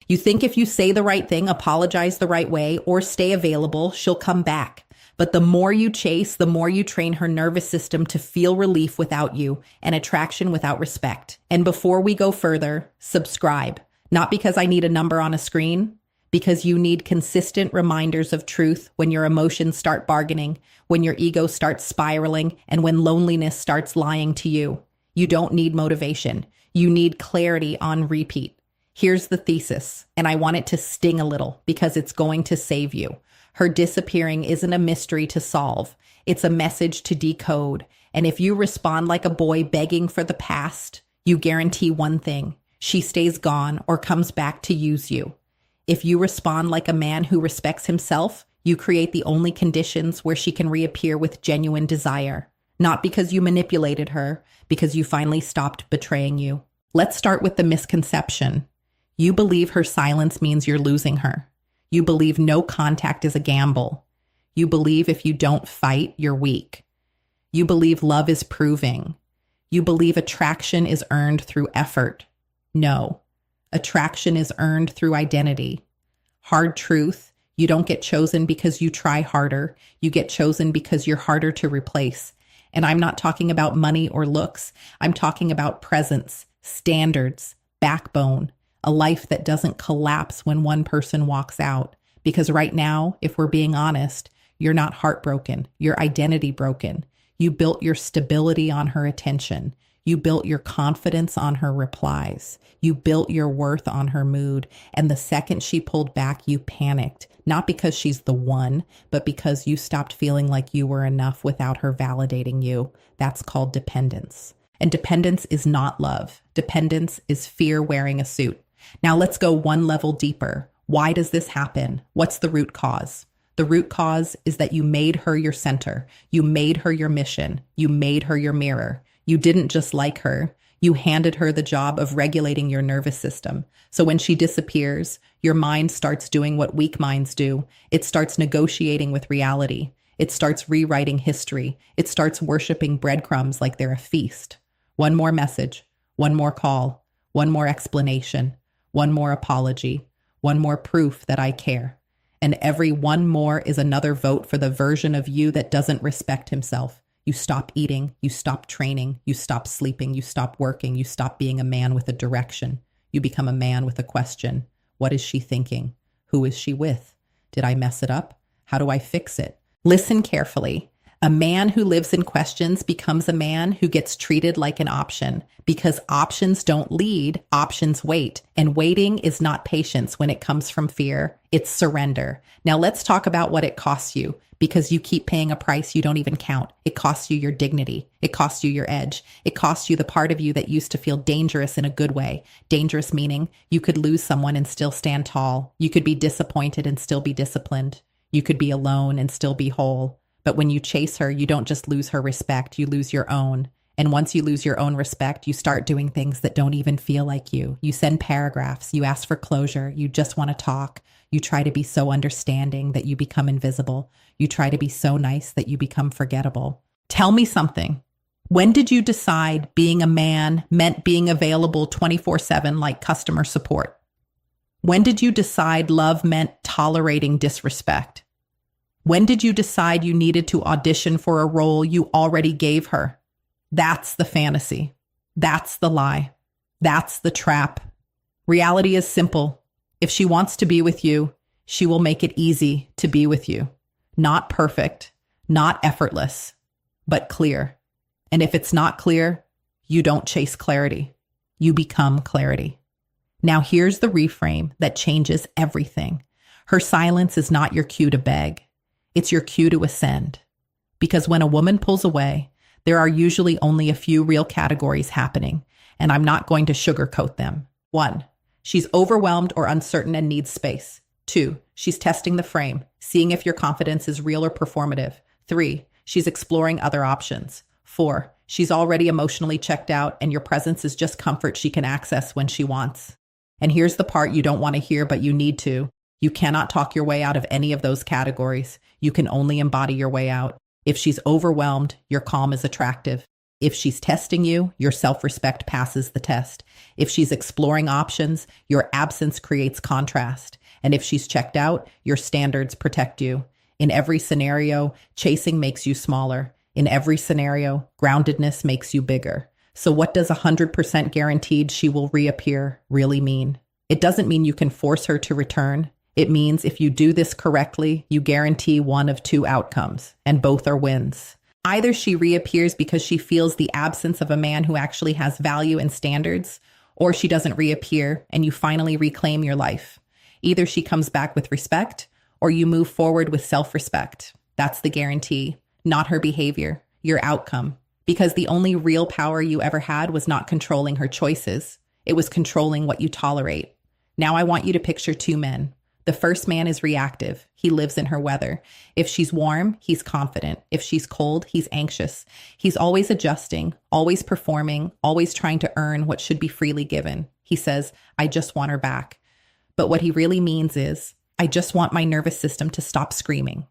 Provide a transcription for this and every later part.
You think if you say the right thing, apologize the right way, or stay available, she'll come back. But the more you chase, the more you train her nervous system to feel relief without you and attraction without respect. And before we go further, subscribe. Not because I need a number on a screen, because you need consistent reminders of truth when your emotions start bargaining, when your ego starts spiraling, and when loneliness starts lying to you. You don't need motivation. You need clarity on repeat. Here's the thesis, and I want it to sting a little because it's going to save you. Her disappearing isn't a mystery to solve. It's a message to decode. And if you respond like a boy begging for the past, you guarantee one thing: she stays gone or comes back to use you. If you respond like a man who respects himself, you create the only conditions where she can reappear with genuine desire. Not because you manipulated her, because you finally stopped betraying you. Let's start with the misconception. You believe her silence means you're losing her. You believe no contact is a gamble. You believe if you don't fight, you're weak. You believe love is proving. You believe attraction is earned through effort. No, attraction is earned through identity. Hard truth, you don't get chosen because you try harder. You get chosen because you're harder to replace. And I'm not talking about money or looks. I'm talking about presence, standards, backbone, a life that doesn't collapse when one person walks out. Because right now, if we're being honest, you're not heartbroken, you're identity broken. You built your stability on her attention. You built your confidence on her replies. You built your worth on her mood. And the second she pulled back, you panicked. Not because she's the one, but because you stopped feeling like you were enough without her validating you. That's called dependence. And dependence is not love. Dependence is fear wearing a suit. Now let's go one level deeper. Why does this happen? What's the root cause? The root cause is that you made her your center. You made her your mission. You made her your mirror. You didn't just like her. You handed her the job of regulating your nervous system. So when she disappears, your mind starts doing what weak minds do. It starts negotiating with reality. It starts rewriting history. It starts worshiping breadcrumbs like they're a feast. One more message, one more call, one more explanation, one more apology, one more proof that I care. And every one more is another vote for the version of you that doesn't respect himself. You stop eating, you stop training, you stop sleeping, you stop working, you stop being a man with a direction. You become a man with a question. What is she thinking? Who is she with? Did I mess it up? How do I fix it? Listen carefully. A man who lives in questions becomes a man who gets treated like an option, because options don't lead, options wait. And waiting is not patience when it comes from fear. It's surrender. Now let's talk about what it costs you, because you keep paying a price you don't even count. It costs you your dignity. It costs you your edge. It costs you the part of you that used to feel dangerous in a good way. Dangerous meaning you could lose someone and still stand tall. You could be disappointed and still be disciplined. You could be alone and still be whole. But when you chase her, you don't just lose her respect, you lose your own. And once you lose your own respect, you start doing things that don't even feel like you. You send paragraphs, you ask for closure, you just want to talk. You try to be so understanding that you become invisible. You try to be so nice that you become forgettable. Tell me something. When did you decide being a man meant being available 24/7 like customer support? When did you decide love meant tolerating disrespect? When did you decide you needed to audition for a role you already gave her? That's the fantasy. That's the lie. That's the trap. Reality is simple. If she wants to be with you, she will make it easy to be with you. Not perfect, not effortless, but clear. And if it's not clear, you don't chase clarity. You become clarity. Now here's the reframe that changes everything. Her silence is not your cue to beg. It's your cue to ascend. Because when a woman pulls away, there are usually only a few real categories happening, and I'm not going to sugarcoat them. 1, she's overwhelmed or uncertain and needs space. 2, she's testing the frame, seeing if your confidence is real or performative. 3, she's exploring other options. 4, she's already emotionally checked out, and your presence is just comfort she can access when she wants. And here's the part you don't want to hear, but you need to. You cannot talk your way out of any of those categories. You can only embody your way out. If she's overwhelmed, your calm is attractive. If she's testing you, your self-respect passes the test. If she's exploring options, your absence creates contrast. And if she's checked out, your standards protect you. In every scenario, chasing makes you smaller. In every scenario, groundedness makes you bigger. So what does 100% guaranteed she will reappear really mean? It doesn't mean you can force her to return. It means if you do this correctly, you guarantee one of two outcomes, and both are wins. Either she reappears because she feels the absence of a man who actually has value and standards, or she doesn't reappear and you finally reclaim your life. Either she comes back with respect, or you move forward with self-respect. That's the guarantee, not her behavior, your outcome. Because the only real power you ever had was not controlling her choices. It was controlling what you tolerate. Now I want you to picture two men. The first man is reactive. He lives in her weather. If she's warm, he's confident. If she's cold, he's anxious. He's always adjusting, always performing, always trying to earn what should be freely given. He says, I just want her back. But what he really means is, I just want my nervous system to stop screaming.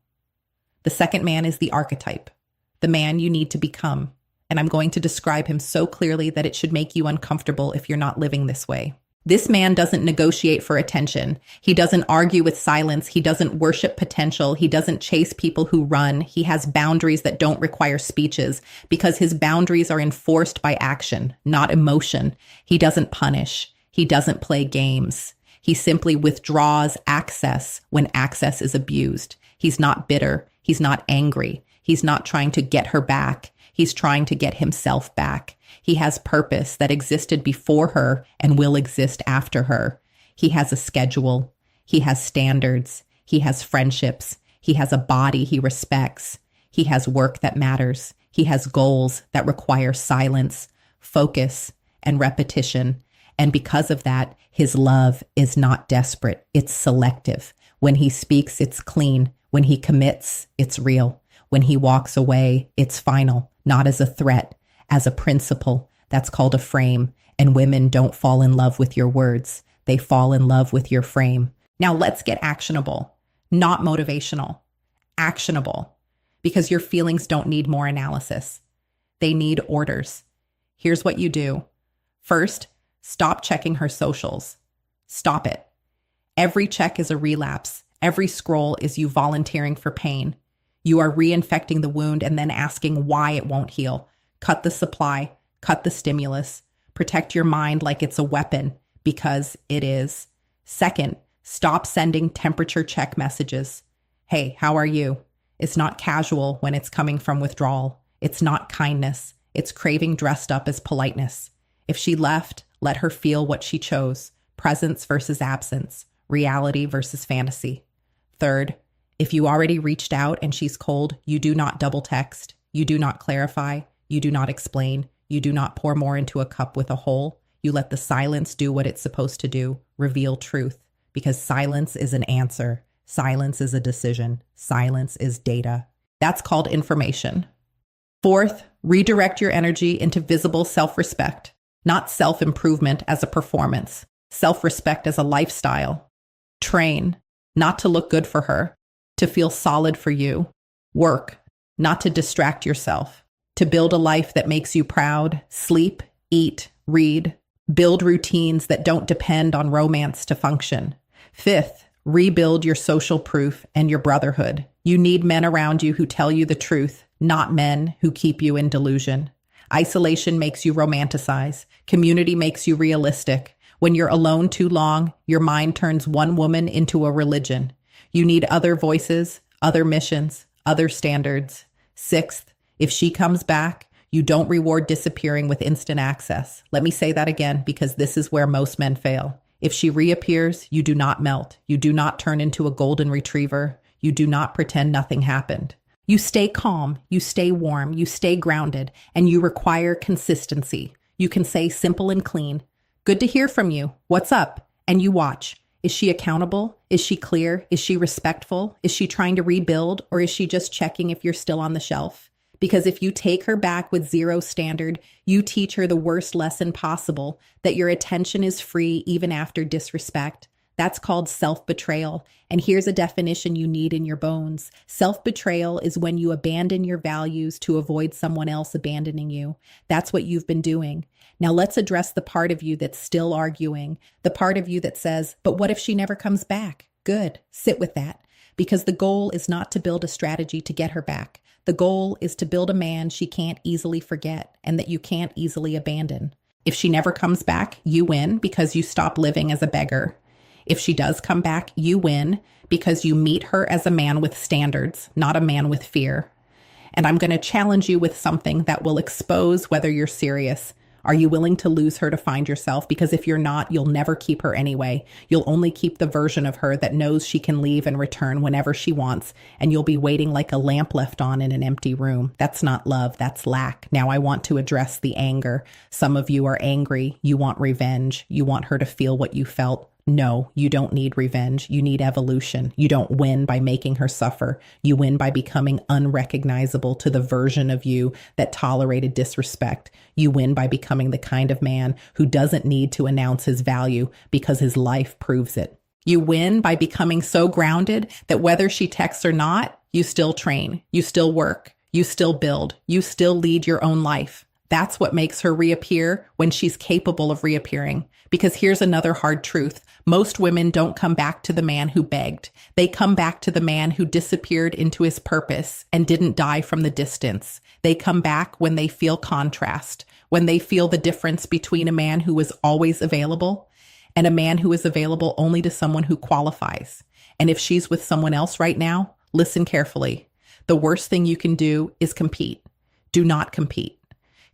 The second man is the archetype, the man you need to become. And I'm going to describe him so clearly that it should make you uncomfortable if you're not living this way. This man doesn't negotiate for attention. He doesn't argue with silence. He doesn't worship potential. He doesn't chase people who run. He has boundaries that don't require speeches because his boundaries are enforced by action, not emotion. He doesn't punish. He doesn't play games. He simply withdraws access when access is abused. He's not bitter. He's not angry. He's not trying to get her back. He's trying to get himself back. He has purpose that existed before her and will exist after her. He has a schedule. He has standards. He has friendships. He has a body he respects. He has work that matters. He has goals that require silence, focus, and repetition. And because of that, his love is not desperate. It's selective. When he speaks, it's clean. When he commits, it's real. When he walks away, it's final, not as a threat, as a principle. That's called a frame. And women don't fall in love with your words. They fall in love with your frame. Now let's get actionable, not motivational, actionable, because your feelings don't need more analysis. They need orders. Here's what you do. First, stop checking her socials. Stop it. Every check is a relapse. Every scroll is you volunteering for pain. You are reinfecting the wound and then asking why it won't heal. Cut the supply, cut the stimulus, protect your mind like it's a weapon, because it is. Second, stop sending temperature check messages. Hey, how are you? It's not casual when it's coming from withdrawal. It's not kindness. It's craving dressed up as politeness. If she left, let her feel what she chose. Presence versus absence. Reality versus fantasy. Third, if you already reached out and she's cold, you do not double text. You do not clarify. You do not explain. You do not pour more into a cup with a hole. You let the silence do what it's supposed to do, reveal truth, because silence is an answer. Silence is a decision. Silence is data. That's called information. Fourth, redirect your energy into visible self-respect, not self-improvement as a performance, self-respect as a lifestyle. Train, not to look good for her, to feel solid for you. Work, not to distract yourself, to build a life that makes you proud. Sleep, eat, read. Build routines that don't depend on romance to function. Fifth, rebuild your social proof and your brotherhood. You need men around you who tell you the truth, not men who keep you in delusion. Isolation makes you romanticize. Community makes you realistic. When you're alone too long, your mind turns one woman into a religion. You need other voices, other missions, other standards. Sixth, if she comes back, you don't reward disappearing with instant access. Let me say that again, because this is where most men fail. If she reappears, you do not melt. You do not turn into a golden retriever. You do not pretend nothing happened. You stay calm, you stay warm, you stay grounded, and you require consistency. You can say simple and clean, "Good to hear from you. What's up?" And you watch. Is she accountable? Is she clear? Is she respectful? Is she trying to rebuild? Or is she just checking if you're still on the shelf? Because if you take her back with zero standard, you teach her the worst lesson possible, that your attention is free even after disrespect, That's called self-betrayal. And here's a definition you need in your bones. Self-betrayal is when you abandon your values to avoid someone else abandoning you. That's what you've been doing. Now let's address the part of you that's still arguing, the part of you that says, but what if she never comes back? Good. Sit with that. Because the goal is not to build a strategy to get her back. The goal is to build a man she can't easily forget and that you can't easily abandon. If she never comes back, you win because you stop living as a beggar. If she does come back, you win because you meet her as a man with standards, not a man with fear. And I'm going to challenge you with something that will expose whether you're serious. Are you willing to lose her to find yourself? Because if you're not, you'll never keep her anyway. You'll only keep the version of her that knows she can leave and return whenever she wants, and you'll be waiting like a lamp left on in an empty room. That's not love, that's lack. Now I want to address the anger. Some of you are angry. You want revenge. You want her to feel what you felt. No, you don't need revenge. You need evolution. You don't win by making her suffer. You win by becoming unrecognizable to the version of you that tolerated disrespect. You win by becoming the kind of man who doesn't need to announce his value because his life proves it. You win by becoming so grounded that whether she texts or not, you still train, you still work, you still build, you still lead your own life. That's what makes her reappear when she's capable of reappearing. Because here's another hard truth. Most women don't come back to the man who begged. They come back to the man who disappeared into his purpose and didn't die from the distance. They come back when they feel contrast, when they feel the difference between a man who is always available and a man who is available only to someone who qualifies. And if she's with someone else right now, listen carefully. The worst thing you can do is compete. Do not compete.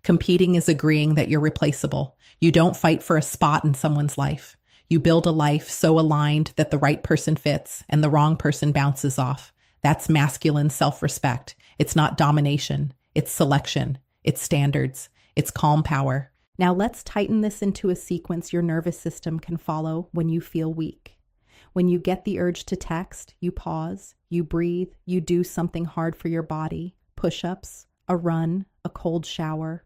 Competing is agreeing that you're replaceable. You don't fight for a spot in someone's life. You build a life so aligned that the right person fits and the wrong person bounces off. That's masculine self-respect. It's not domination. It's selection. It's standards. It's calm power. Now let's tighten this into a sequence your nervous system can follow when you feel weak. When you get the urge to text, you pause, you breathe, you do something hard for your body, push-ups, a run, a cold shower.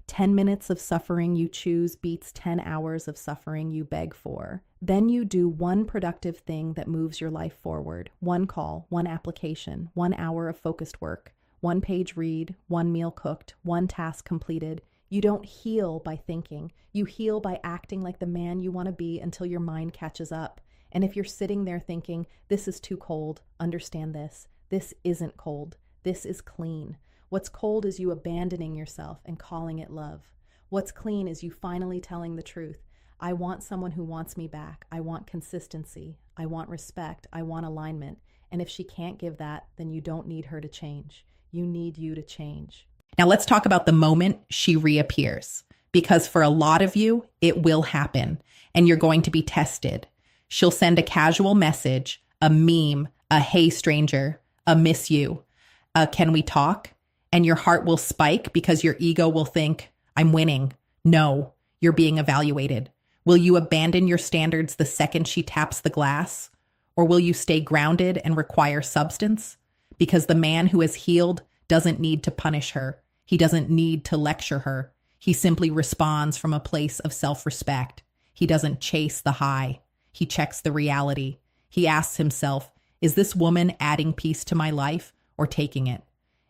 10 minutes of suffering you choose beats 10 hours of suffering you beg for. Then you do one productive thing that moves your life forward. One call, one application, 1 hour of focused work, 1 page read, 1 meal cooked, 1 task completed. You don't heal by thinking. You heal by acting like the man you want to be until your mind catches up. And if you're sitting there thinking, this is too cold, understand this. This isn't cold. This is clean. What's cold is you abandoning yourself and calling it love. What's clean is you finally telling the truth. I want someone who wants me back. I want consistency. I want respect. I want alignment. And if she can't give that, then you don't need her to change. You need you to change. Now let's talk about the moment she reappears. Because for a lot of you, it will happen. And you're going to be tested. She'll send a casual message, a meme, a hey stranger, a miss you, a can we talk? And your heart will spike because your ego will think, I'm winning. No, you're being evaluated. Will you abandon your standards the second she taps the glass? Or will you stay grounded and require substance? Because the man who has healed doesn't need to punish her. He doesn't need to lecture her. He simply responds from a place of self-respect. He doesn't chase the high. He checks the reality. He asks himself, is this woman adding peace to my life or taking it?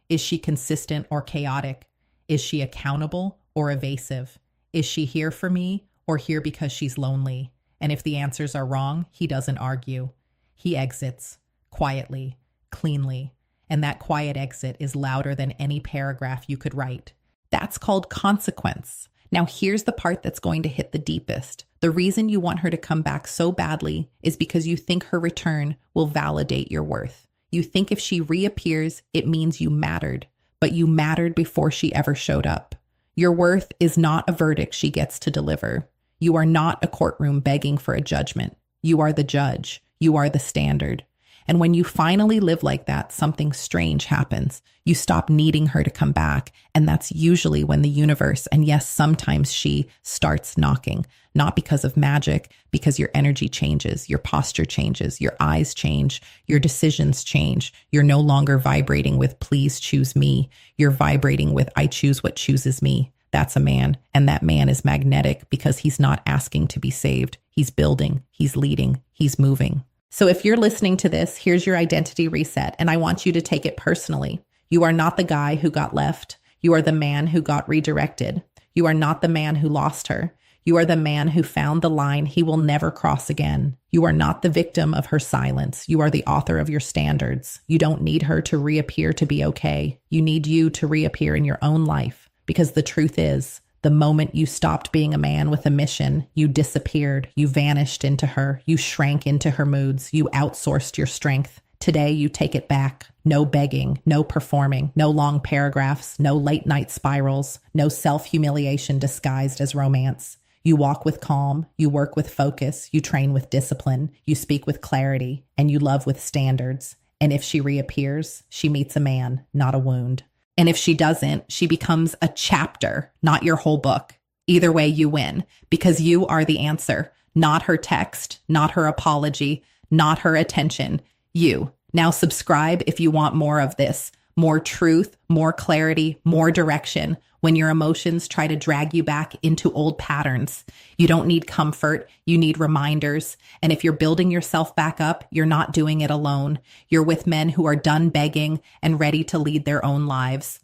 Is she consistent or chaotic? Is she accountable or evasive? Is she here for me or here because she's lonely? And if the answers are wrong, he doesn't argue. He exits quietly, cleanly. And that quiet exit is louder than any paragraph you could write. That's called consequence. Now here's the part that's going to hit the deepest. The reason you want her to come back so badly is because you think her return will validate your worth. You think if she reappears, it means you mattered, but you mattered before she ever showed up. Your worth is not a verdict she gets to deliver. You are not a courtroom begging for a judgment. You are the judge. You are the standard. And when you finally live like that, something strange happens. You stop needing her to come back. And that's usually when the universe, and yes, sometimes she, starts knocking. Not because of magic, because your energy changes, your posture changes, your eyes change, your decisions change. You're no longer vibrating with please choose me. You're vibrating with I choose what chooses me. That's a man. And that man is magnetic because he's not asking to be saved. He's building, he's leading, he's moving. So if you're listening to this, here's your identity reset, and I want you to take it personally. You are not the guy who got left. You are the man who got redirected. You are not the man who lost her. You are the man who found the line he will never cross again. You are not the victim of her silence. You are the author of your standards. You don't need her to reappear to be okay. You need you to reappear in your own life. Because the truth is, the moment you stopped being a man with a mission, you disappeared. You vanished into her. You shrank into her moods. You outsourced your strength. Today, you take it back. No begging, no performing, no long paragraphs, no late night spirals, no self-humiliation disguised as romance. You walk with calm, you work with focus, you train with discipline, you speak with clarity, and you love with standards. And if she reappears, she meets a man, not a wound. And if she doesn't, she becomes a chapter, not your whole book. Either way, you win, because you are the answer, not her text, not her apology, not her attention. You. Now subscribe if you want more of this, more truth, more clarity, more direction. When your emotions try to drag you back into old patterns, you don't need comfort, you need reminders. And if you're building yourself back up, you're not doing it alone. You're with men who are done begging and ready to lead their own lives.